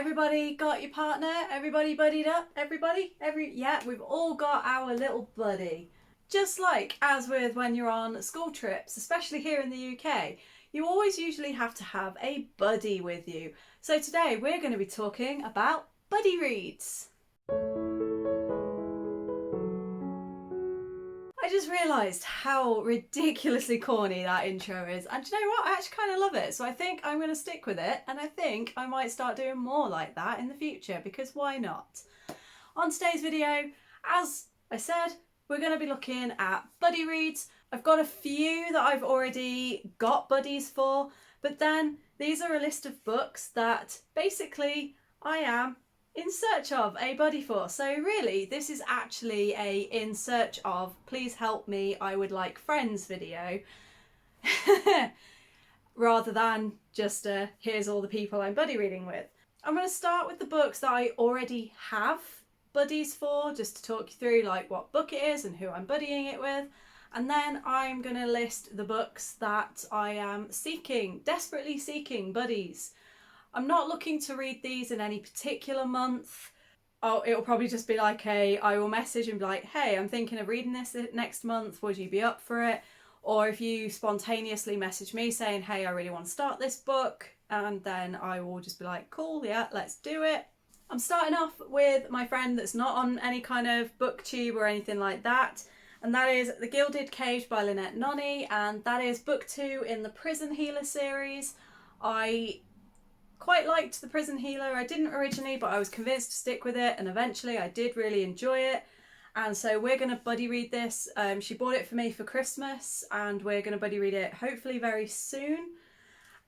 Everybody got your partner? Everybody buddied up? Yeah, we've all got our little buddy. Just like as with when you're on school trips, especially here in the UK, you always usually have to have a buddy with you. So today we're going to be talking about buddy reads. I just realised how ridiculously corny that intro is, and do you know what? I actually kind of love it, so I think I'm going to stick with it, and I think I might start doing more like that in the future, because why not? On today's video, as I said, we're going to be looking at buddy reads. I've got a few that I've already got buddies for, but then these are a list of books that basically I am in search of a buddy for. So really, this is actually a in search of, please help me, I would like friends video, rather than just here's all the people I'm buddy reading with. I'm going to start with the books that I already have buddies for, just to talk you through like what book it is and who I'm buddying it with. And then I'm going to list the books that I am desperately seeking buddies. I'm not looking to read these in any particular month. Oh, it'll probably just be like I will message and be like, hey, I'm thinking of reading this next month, would you be up for it? Or if you spontaneously message me saying, hey, I really want to start this book, and then I will just be like, cool, yeah, let's do it. I'm starting off with my friend that's not on any kind of booktube or anything like that, and that is The Gilded Cage by Lynette Noni, and that is book 2 in the Prison Healer series. I quite liked The Prison Healer. I didn't originally, but I was convinced to stick with it, and eventually I did really enjoy it. And so we're going to buddy read this. She bought it for me for Christmas, and we're going to buddy read it hopefully very soon.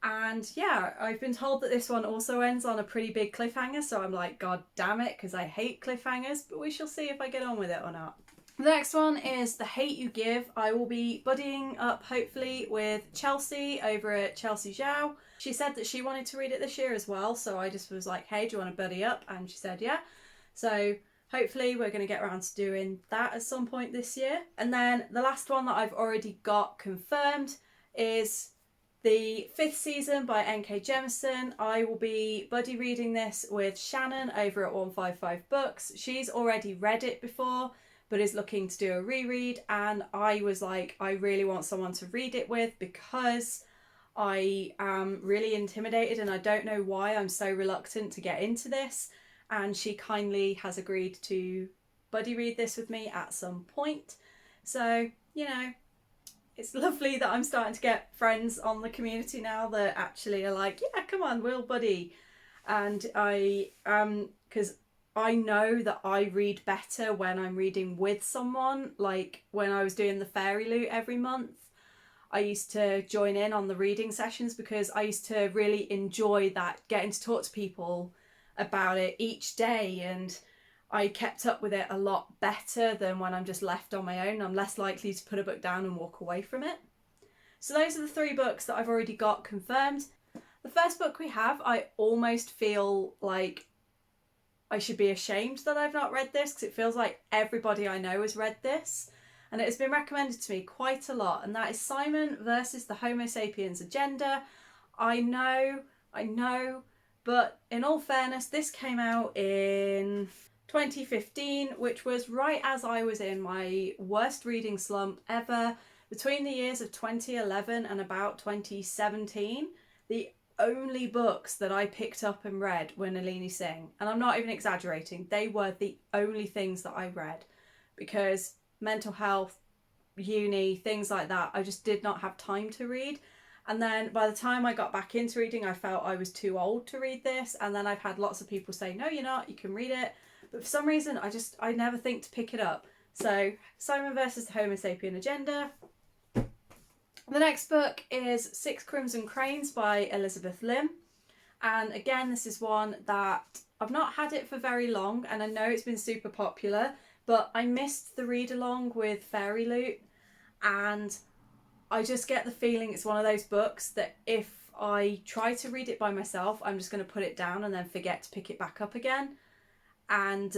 And yeah, I've been told that this one also ends on a pretty big cliffhanger, so I'm like, god damn it, because I hate cliffhangers, but we shall see if I get on with it or not. The next one is The Hate You Give. I will be buddying up hopefully with Chelsea over at Chelsea Zhao. She said that she wanted to read it this year as well, so I just was like, hey, do you want to buddy up? And she said yeah. So hopefully we're going to get around to doing that at some point this year. And then the last one that I've already got confirmed is the 5th season by N.K. Jemisin. I will be buddy reading this with Shannon over at 155 Books. She's already read it before, but is looking to do a reread, and I was like, I really want someone to read it with because I am really intimidated and I don't know why I'm so reluctant to get into this, and she kindly has agreed to buddy read this with me at some point. So, you know, it's lovely that I'm starting to get friends on the community now that actually are like, yeah, come on, we'll buddy. And because I know that I read better when I'm reading with someone. Like when I was doing the Fairy Loot every month, I used to join in on the reading sessions because I used to really enjoy that, getting to talk to people about it each day, and I kept up with it a lot better than when I'm just left on my own. I'm less likely to put a book down and walk away from it. So those are the 3 books that I've already got confirmed. The first book we have, I almost feel like I should be ashamed that I've not read this, because it feels like everybody I know has read this, and it has been recommended to me quite a lot, and that is Simon versus the Homo Sapiens Agenda. I know, but in all fairness, this came out in 2015, which was right as I was in my worst reading slump ever. Between the years of 2011 and about 2017, the only books that I picked up and read were Nalini Singh, and I'm not even exaggerating, they were the only things that I read, because mental health, uni, things like that, I just did not have time to read. And then by the time I got back into reading, I felt I was too old to read this, and then I've had lots of people say, no, you're not, you can read it, but for some reason I never think to pick it up. So Simon versus the Homo Sapien Agenda. The next book is 6 Crimson Cranes by Elizabeth Lim, and again this is one that I've not had it for very long, and I know it's been super popular, but I missed the read along with Fairy Loot, and I just get the feeling it's one of those books that if I try to read it by myself, I'm just going to put it down and then forget to pick it back up again. And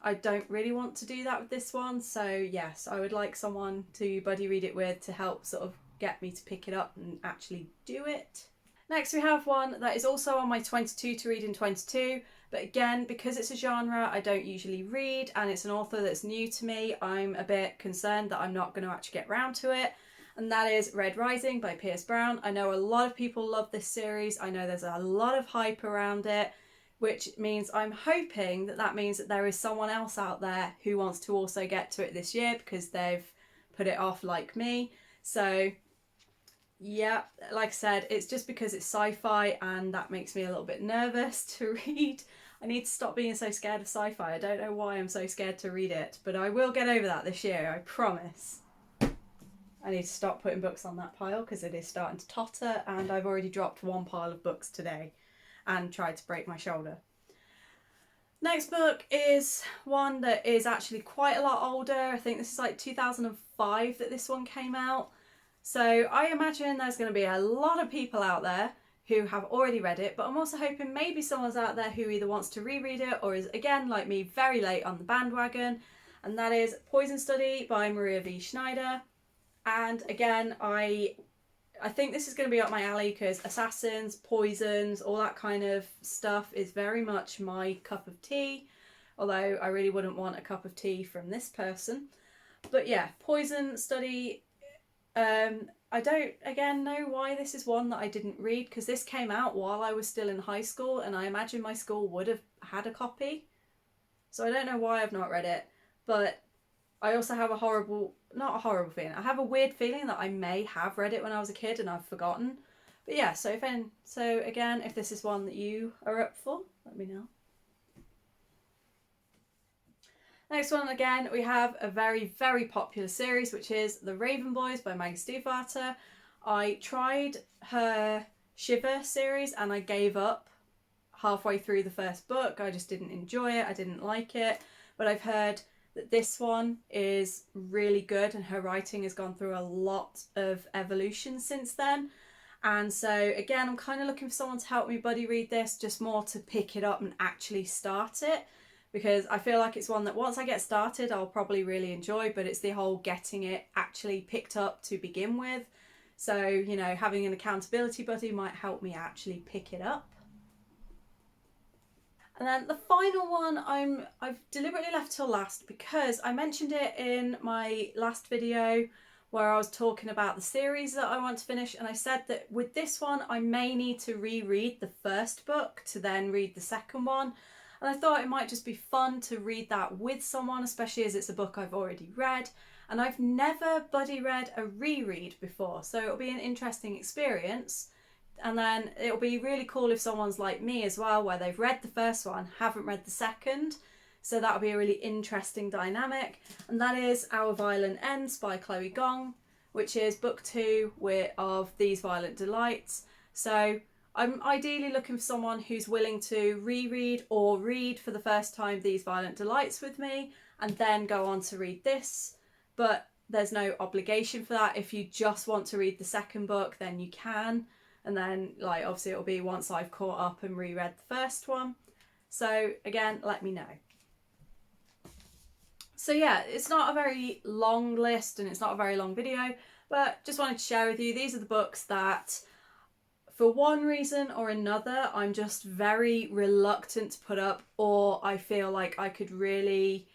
I don't really want to do that with this one, so yes, I would like someone to buddy read it with to help sort of get me to pick it up and actually do it. Next we have one that is also on my 22 to read in 22, but again, because it's a genre I don't usually read and it's an author that's new to me, I'm a bit concerned that I'm not going to actually get round to it. And that is Red Rising by Pierce Brown. I know a lot of people love this series. I know there's a lot of hype around it, which means I'm hoping that that means that there is someone else out there who wants to also get to it this year because they've put it off like me. So yeah, like I said, it's just because it's sci-fi and that makes me a little bit nervous to read. I need to stop being so scared of sci-fi. I don't know why I'm so scared to read it, but I will get over that this year, I promise. I need to stop putting books on that pile because it is starting to totter, and I've already dropped one pile of books today and tried to break my shoulder. Next book is one that is actually quite a lot older. I think this is like 2005 that this one came out. So I imagine there's going to be a lot of people out there who have already read it, but I'm also hoping maybe someone's out there who either wants to reread it or is, again, like me, very late on the bandwagon. And that is Poison Study by Maria V. Schneider. And again, I think this is going to be up my alley because assassins, poisons, all that kind of stuff is very much my cup of tea. Although I really wouldn't want a cup of tea from this person. But yeah, Poison Study. I don't, again, know why this is one that I didn't read because this came out while I was still in high school and I imagine my school would have had a copy. So I don't know why I've not read it, but I also have not a horrible feeling, I have a weird feeling that I may have read it when I was a kid and I've forgotten. But yeah, so again, if this is one that you are up for, let me know. Next one, again, we have a very, very popular series, which is The Raven Boys by Maggie Stiefvater. I tried her Shiver series and I gave up halfway through the first book. I just didn't enjoy it. I didn't like it. But I've heard that this one is really good and her writing has gone through a lot of evolution since then. And so, again, I'm kind of looking for someone to help me buddy read this, just more to pick it up and actually start it. Because I feel like it's one that once I get started, I'll probably really enjoy, but it's the whole getting it actually picked up to begin with. So, you know, having an accountability buddy might help me actually pick it up. And then the final one I've deliberately left till last because I mentioned it in my last video where I was talking about the series that I want to finish, and I said that with this one I may need to reread the first book to then read the second one. And I thought it might just be fun to read that with someone, especially as it's a book I've already read. And I've never buddy read a reread before, so it'll be an interesting experience. And then it'll be really cool if someone's like me as well, where they've read the first one, haven't read the second. So that'll be a really interesting dynamic. And that is Our Violent Ends by Chloe Gong, which is book 2 of These Violent Delights. So I'm ideally looking for someone who's willing to reread or read for the first time These Violent Delights with me and then go on to read this. But there's no obligation for that. If you just want to read the second book, then you can. And then, like, obviously it'll be once I've caught up and reread the first one. So again, let me know. So yeah, it's not a very long list and it's not a very long video, but just wanted to share with you, these are the books that for one reason or another, I'm just very reluctant to put up, or I feel like I could really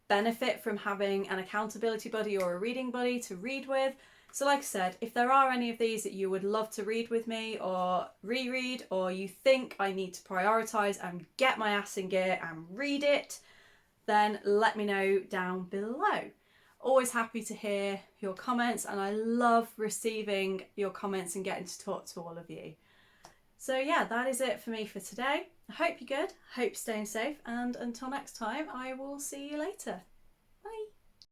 benefit from having an accountability buddy or a reading buddy to read with. So like I said, if there are any of these that you would love to read with me or reread, or you think I need to prioritise and get my ass in gear and read it, then let me know down below. Always happy to hear your comments, and I love receiving your comments and getting to talk to all of you. So yeah, that is it for me for today. I hope you're good, I hope you're staying safe, and until next time, I will see you later.